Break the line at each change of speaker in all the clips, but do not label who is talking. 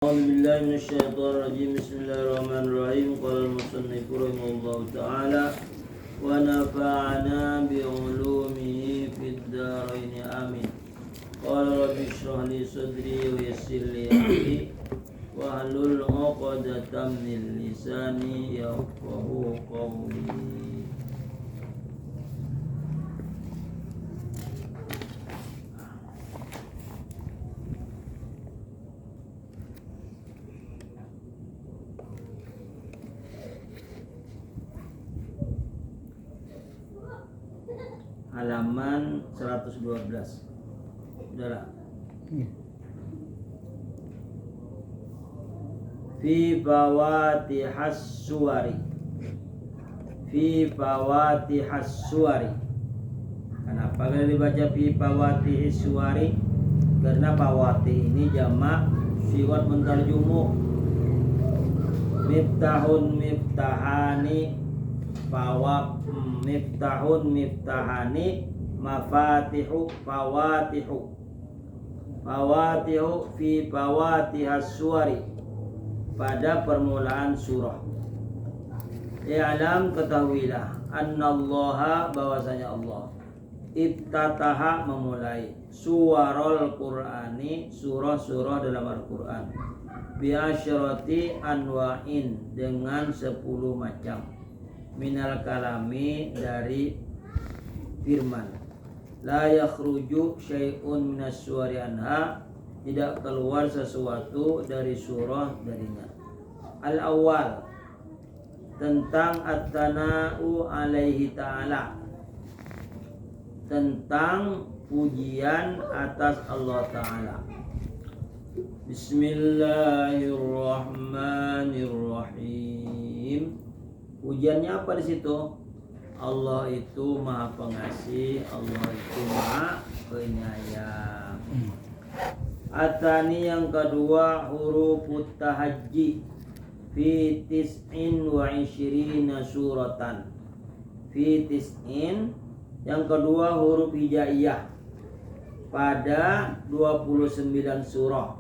أعوذ بالله من الشيطان الرجيم. بسم الله الرحمن الرحيم. قال المصنف رحمه الله تعالى ونفعنا بعلومه في الدارين آمين. قال رب اشرح لي صدري ويسر لي أمري واحلل عقدة من لساني يفقهوا قولي. Halaman 112. Udahlah. Fi fawatihas suwari. Fi fawatihas suwari. Kenapa kalau dibaca fi fawatihis suwari? Karena fawatih ini jamak siwat mentarjumuh. Miftahun miftahani miftahun miftahani mafatihu fawatihu fi fawatihas suwari, pada permulaan surah. I'lam, ketahuilah, annallaha, bahwasanya Allah, ibtataha, memulai, suwarul qur'ani, surah-surah dalam Al-Quran, bi'asyrati anwa'in, dengan 10 macam, minal kalami, dari firman, la yakhruju syai'un minas suwari anha, tidak keluar sesuatu dari surah darinya. Al-awwal, tentang at-tana'u alaihi ta'ala, tentang pujian atas Allah Ta'ala. Bismillahirrahmanirrahim. Pujiannya apa di situ? Allah itu Maha Pengasih, Allah itu Maha Penyayang. Atani, yang kedua, hurufut tahajji fi tis'in wa isyrina suratan. Fi tis'in, yang kedua huruf hijaiyah pada 29 surah.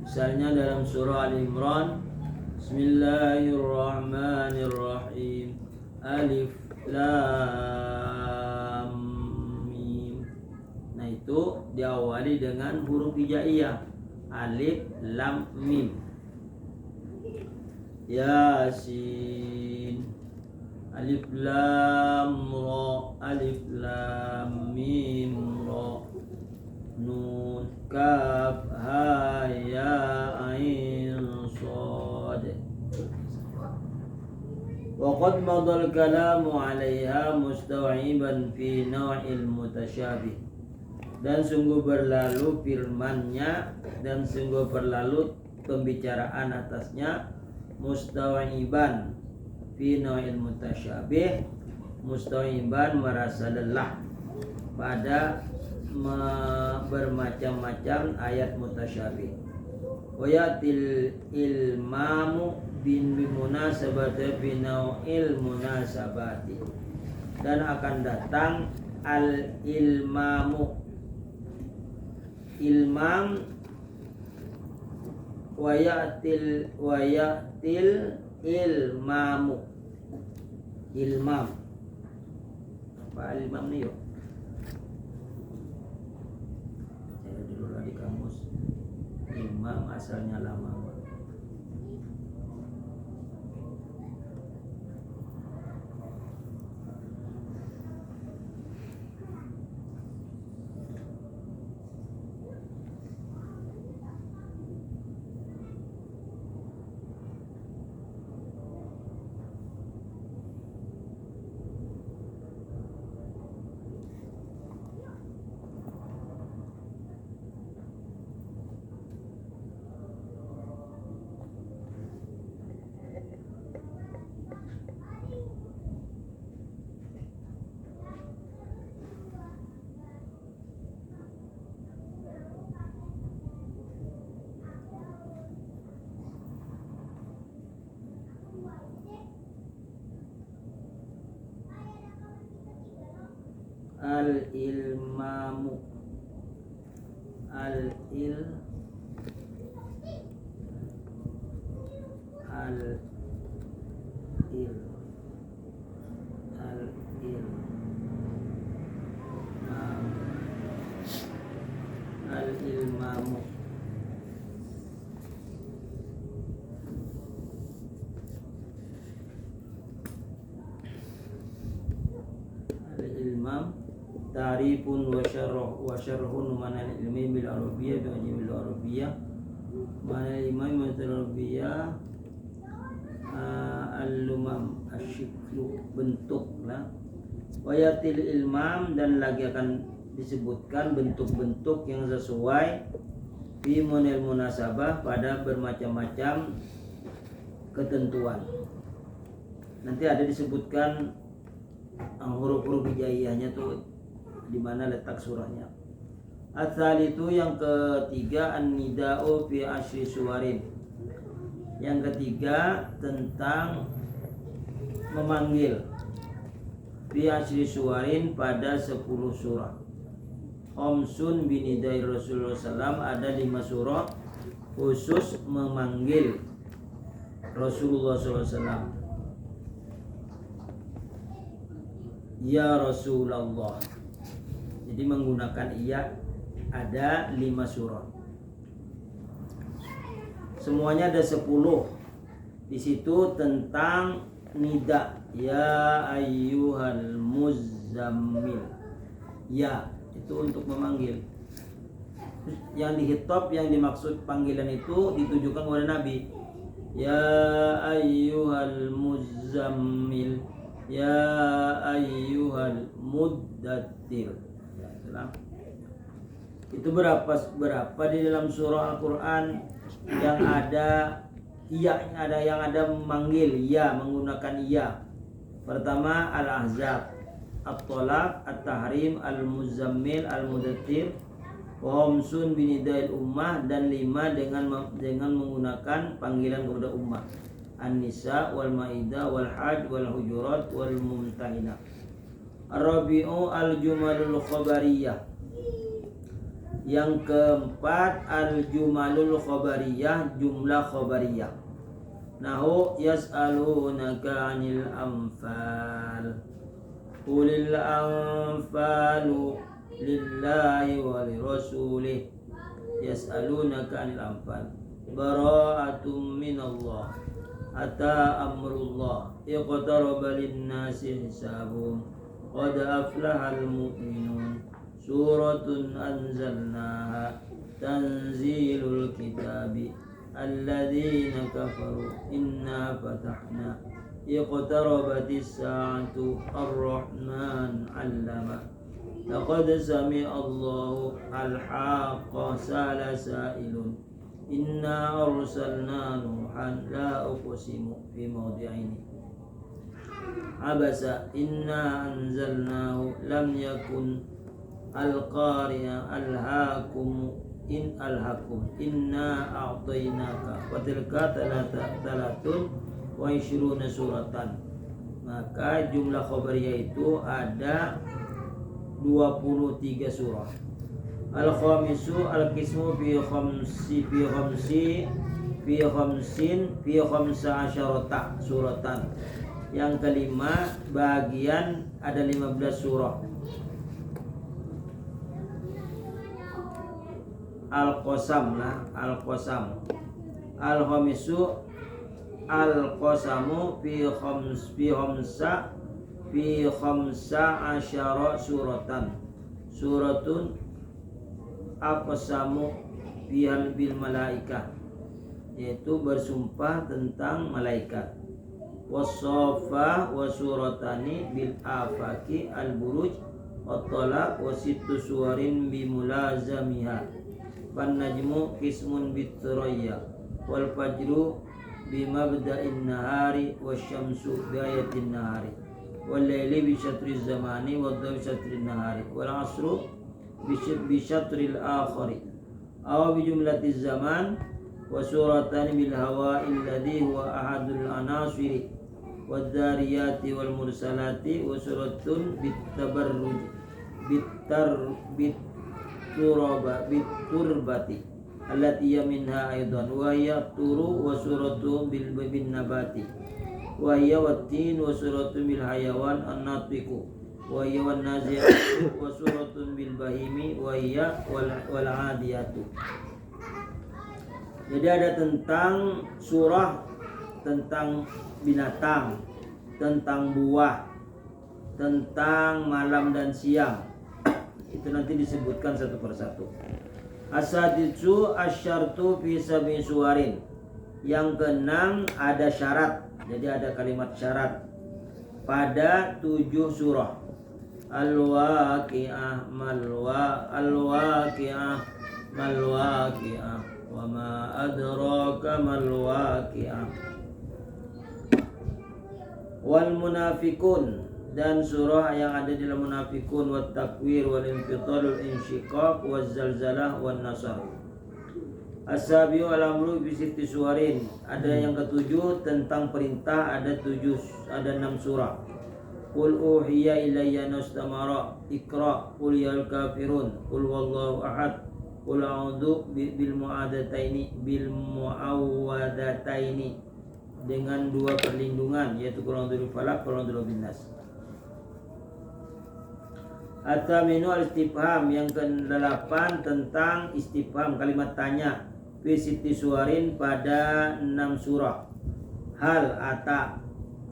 Misalnya dalam surah Al-Imran, Bismillahirrahmanirrahim, Alif Lam Mim. Nah, itu diawali dengan huruf hijaiyah, Alif Lam Mim. Yasin, Alif Lam Ra, Alif Lam Mim Ra, Nun Kaf Ha Ya Ain Shad. Waqad madal kalamu 'alaiha mustaw'iban fi naw'il mutasyabih. Dan sungguh berlalu firman-Nya, dan sungguh berlalu pembicaraan atasnya, mustaw'iban fi naw'il mutasyabih, mustaw'iban, merasa lelah pada bermacam-macam ayat mutasyabih. Wayatil ilmamu bin bimunasabati binau'il munasabati, dan akan datang al ilmamu, ilmam, wayatil ilmamu, ilmam. Apa ilmam nih yuk? Saya dulu di kamus. Imam asalnya lama. Al-ilmamu, al-il al-ilmamu. Al-ilmam ta'rifun wa syarhun mana ilmi bil arabiyyah bil arabiyyah mana ilmi bil arabiyyah al-lumam asyiklu bentuk lah. Wayatil ilmam dan lagi akan disebutkan bentuk-bentuk yang sesuai fi munasabah pada bermacam-macam ketentuan. Nanti ada disebutkan huruf-huruf hijaiyahnya tuh di mana letak surahnya. Asal itu yang ketiga an-nida'u fi asyri suwarin. Yang ketiga tentang memanggil fi asyri suwarin pada 10 surah. Khamsun binidai Rasulullah SAW, ada 5 surah khusus memanggil Rasulullah SAW. Ya Rasulullah. Jadi menggunakan iya ada 5 surah. Semuanya ada 10. Di situ tentang nida, ya ayyuhal muzammil. Ya, itu untuk memanggil. Yang dihitop, yang dimaksud panggilan itu ditujukan kepada Nabi. Ya ayyuhal muzammil, ya ayyuhal muddatsir. Itu berapa di dalam surah Al-Qur'an yang ada iya, ada yang ada memanggil ya, menggunakan ya. Pertama Al-Ahzab, At-Talaq, At-Tahrim, Al-Muzammil, Al-Mudaththir, wa Khamsun binidail ummah, dan 5 dengan menggunakan panggilan kepada ummah. An-Nisa wal Maidah wal Hajj wal Hujurat wal Mumtahinah. Ar-Rabi'u al-Jumalul Khabariyah. Yang keempat al-Jumalul Khabariyah, jumlah khabariyah. Nahu yas'alunaka 'anil anfal. Qulil anfalu lillahi wa lirasulih. Yas'alunaka 'anil anfal. Bara'atum minallah. Ata amrullah. Iqtaraba lin-nasi hisabun. Qad aflahal mu'minun. Suratun anzalnaha tanzilul kitabi alladzina kafaru inna fatahna iqtarabatis sa'atu ar-rahman 'allama laqad sami'allahu al-haqqa sala sa'ilun inna arsalna nuhan la uqsimu fi mawdi'ini abasa inna anzalnahu lam yakun al-qari'ah alhaakum in alhaakum inna a'tainaka wa tilka talatun wa ishruna suratan. Maka jumlah khabariyah itu ada 23 surah. Al-khamisu al-qismu fi khamsa asyarata suratan. Yang kelima bagian ada 15 surah. Al-Qasam lah, Al-Qasam. Al-Khamisu Al-Qasamu fi khamsa asyara suratan. Suratun aqsamu bihal bil malaikah, yaitu bersumpah tentang malaikat. Wasofa wa suratani bil afaki al-buruj at-talaq wa sittu suwarin bimulazamiha. Wan najmu qismun bitraya wal fajru bimabda'in nahari wasyamsu biayatin nahari wal laili bi syatriz zamani wad dhawi syatrin nahari wal asru bi syatril akhari aw bi jumlatiz zaman wa suratan bil hawa'i alladhi huwa ahadul anasiri wad dhariyati wal mursalati wa suratun bit tabarruj biturbati allati minha aidan wa hiya turu wa suratu bil nabati wa hiya wattin wa suratu bil hayawan an-natiqu wa hiya wan nazi'atu wa suratun bil bahimi wa hiya wal adiyatu. Jadi ada tentang surah tentang binatang, tentang buah, tentang malam dan siang. Itu nanti disebutkan satu persatu. As-sadisu asyartu fi sab'i suwarin. Yang keenam ada syarat. Jadi ada kalimat syarat pada 7 surah. Al-waqi'ah al-waqi'ah mal-waqi'ah wa ma adraka mal-waqi'ah. Wal munafikun, dan surah yang ada di dalam munafikun, wat takwir wal infitar wal insyiqaq waz zalzalah wan nasr. As-sabiu al-amru bi sitti suwarin. Ada yang ketujuh tentang perintah, ada 6 surah. Qul uhiya ilayya nastamara iqra qul yal kafirun qul wallahu ahad qul a'udzu bil muawwadataini dengan 2 perlindungan, yaitu qul a'udzu bil falaq qul a'udzu bin nas. At-taminu al-istifham, yang ke-8 tentang istifham, kalimat tanya, fi sitti suwarin pada 6 surah. Hal ata,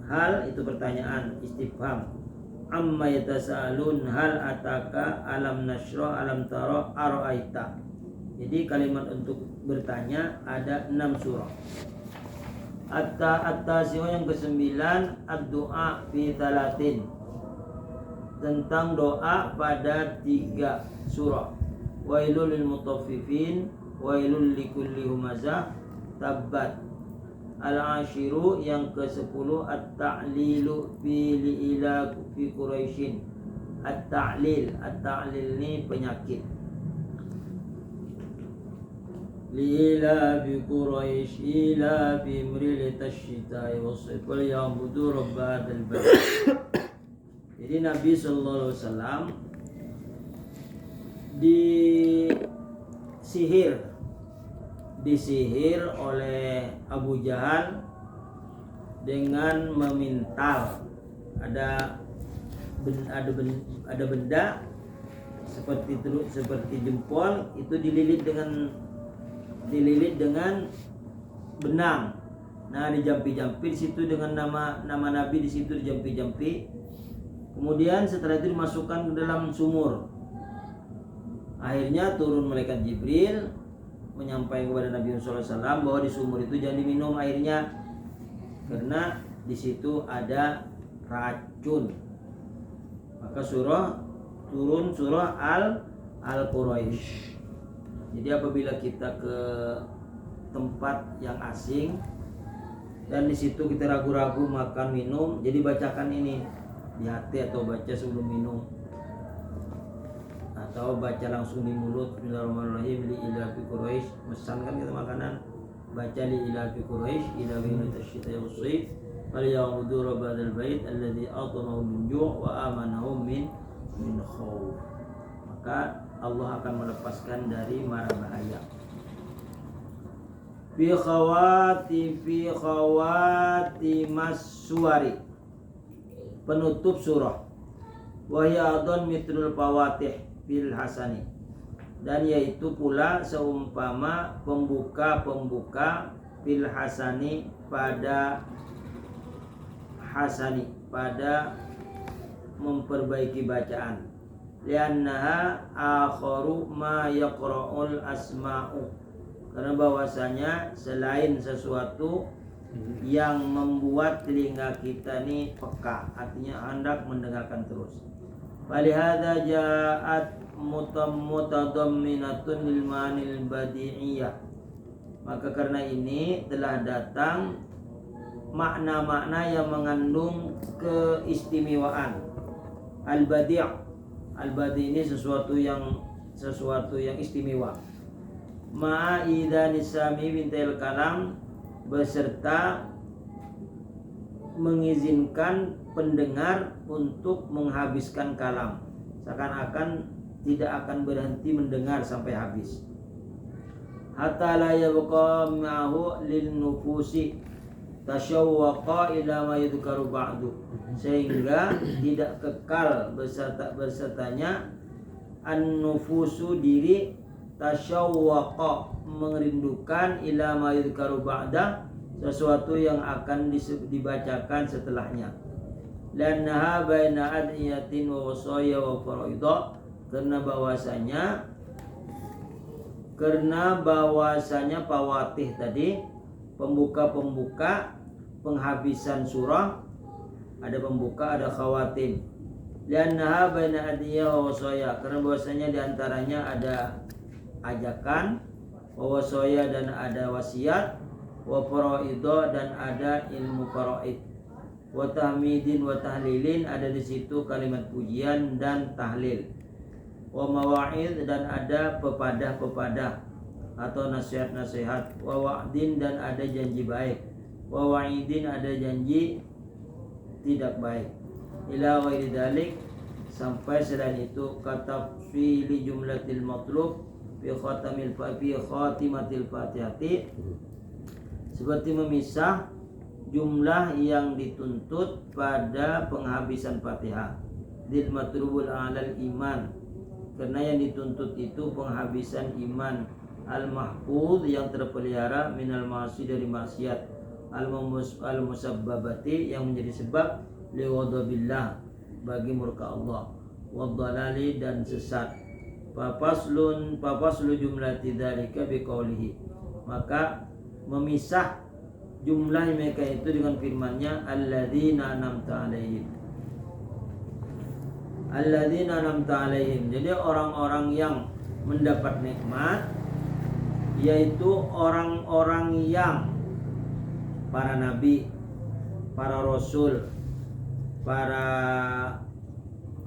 hal itu pertanyaan, istifham. Amma yatasaalun hal ataka alam nasra alam tara ara'aita. Jadi kalimat untuk bertanya ada 6 surah. At-tasi'u yang ke-9 ad-du'a fi talatin, tentang doa pada 3 surah. Wailul lil mutaffifin, wailul likulli humazah, tabbat. Al-ashiru yang ke-10 at-ta'lilu fi li'ila fi quraisyin. At-ta'lil ini penyakit. Li'ila fi quraish ila fi mril tasyita'i was-sayf wal ya'budu rabb hadzal bait. Jadi Nabi sallallahu alaihi wasallam disihir oleh Abu Jahal dengan memintal. Ada benda seperti jempol, itu dililit dengan benang. Nah, dijampi-jampi di situ dengan nama Nabi, di situ dijampi-jampi. Kemudian setelah itu dimasukkan ke dalam sumur. Akhirnya turun malaikat Jibril menyampaikan kepada Nabi sallallahu alaihi wasallam bahwa di sumur itu jangan diminum airnya karena di situ ada racun. Maka turun surah Al-Quraisy. Jadi apabila kita ke tempat yang asing dan di situ kita ragu-ragu makan minum, jadi bacakan ini di hati atau baca sebelum minum, atau baca langsung di mulut. Bismillahirrahmanirrahim. Li ila fi Quraisy, mesankan kita makanan, baca li ila fi Quraisy ila min tasyita yusif wal ya'budu rabb hadzal bait alladzi at'amahum min ju' wa amanahum min khauf. Maka Allah akan melepaskan dari mara bahaya. Fi khawati mas-suwari, penutup surah. Wa hiya adon mitrul fawatih bil hasani, dan yaitu pula seumpama pembuka bil hasani pada memperbaiki bacaan. Liannaha akharu ma yaqra'ul asma'u, karena bahwasanya selain sesuatu yang membuat telinga kita ini peka, artinya hendak mendengarkan terus. Walihada ja'at mutadamminatun lil ma'anil badi'iyah, maka karena ini telah datang makna-makna yang mengandung keistimewaan. Al-badi' ini sesuatu yang istimewa. Ma'idanis sami bintil kalam, beserta mengizinkan pendengar untuk menghabiskan kalam, seakan-akan tidak akan berhenti mendengar sampai habis. hatta la yabqa ma'hu lin nufusi tasyawwaqa ila ma yudhkaru ba'du, sehingga tidak kekal bersertanya an-nufusu diri, tasyawwaqa merindukan, ila ma yudhkaru ba'da sesuatu yang akan dibacakan setelahnya. Lannaha baina adiyatin wa wasaya wa faraidah, karena bahwasanya fawatih tadi, pembuka penghabisan surah, ada pembuka, ada khawatim. Lannaha baina adiyah wa wasaya, karena bahwasanya diantaranya ada ajakan, wa wasaya dan ada wasiat, wa faraidah dan ada ilmu faraid, wa tahmidin wa tahlilin, ada di situ kalimat pujian dan tahlil, wa mawa'id dan ada pepadah atau nasihat-nasihat, wa wa'din dan ada janji baik, wa wa'idin ada janji tidak baik, ila ghairi dzalik sampai selain itu, kata fili jumlatil matlub fi khatimatil fatihati, seperti memisah jumlah yang dituntut pada penghabisan Fatihah, dil matlubul alal iman, karena yang dituntut itu penghabisan iman, al-mahfuz yang terpelihara, minal ma'asi dari maksiat, al-musabbabati yang menjadi sebab, liwadabillah bagi murka Allah, wadhalali dan sesat. Papaslu jumlati dzalika biqaulihi, maka memisah jumlah mereka itu dengan firman-Nya, alladzina an'amta alaihim. Jadi orang-orang yang mendapat nikmat, yaitu orang-orang yang para nabi, para rasul, para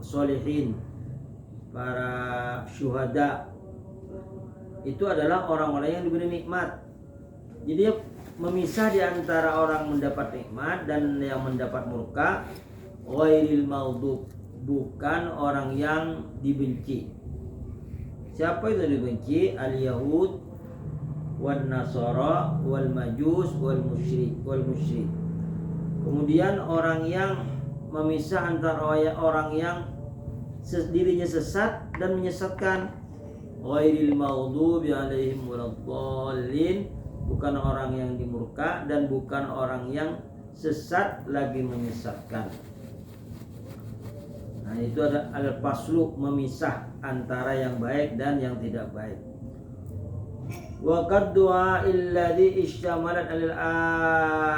solihin, para syuhada, itu adalah orang-orang yang diberi nikmat. Jadi memisah di antara orang mendapat nikmat dan yang mendapat murka, ghairil maghdub, bukan orang yang dibenci. Siapa itu dibenci? Al-Yahud wan Nasara wal Majus wal musyrik. Kemudian orang yang memisah antara orang yang dirinya sesat dan menyesatkan, ghairil maghdubi alaihim waladdallin, bukan orang yang dimurka dan bukan orang yang sesat lagi menyesatkan. Nah, itu ada al-faslu, memisah antara yang baik dan yang tidak baik. Wa qad du'a alladhi ishtamalat alal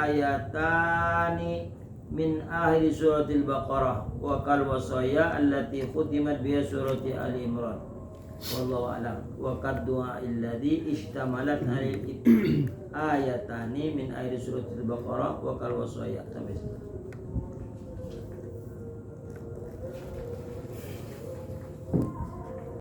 ayatani min akhir suratil Baqarah wa qal wasaya allati khutimat biha surati Ali Imran. Wallahu a'lam. Wa qad du'a alladhi ishtamalat alal ayatani min akhir suratil Baqarah wa qal wasaya, sampai sini.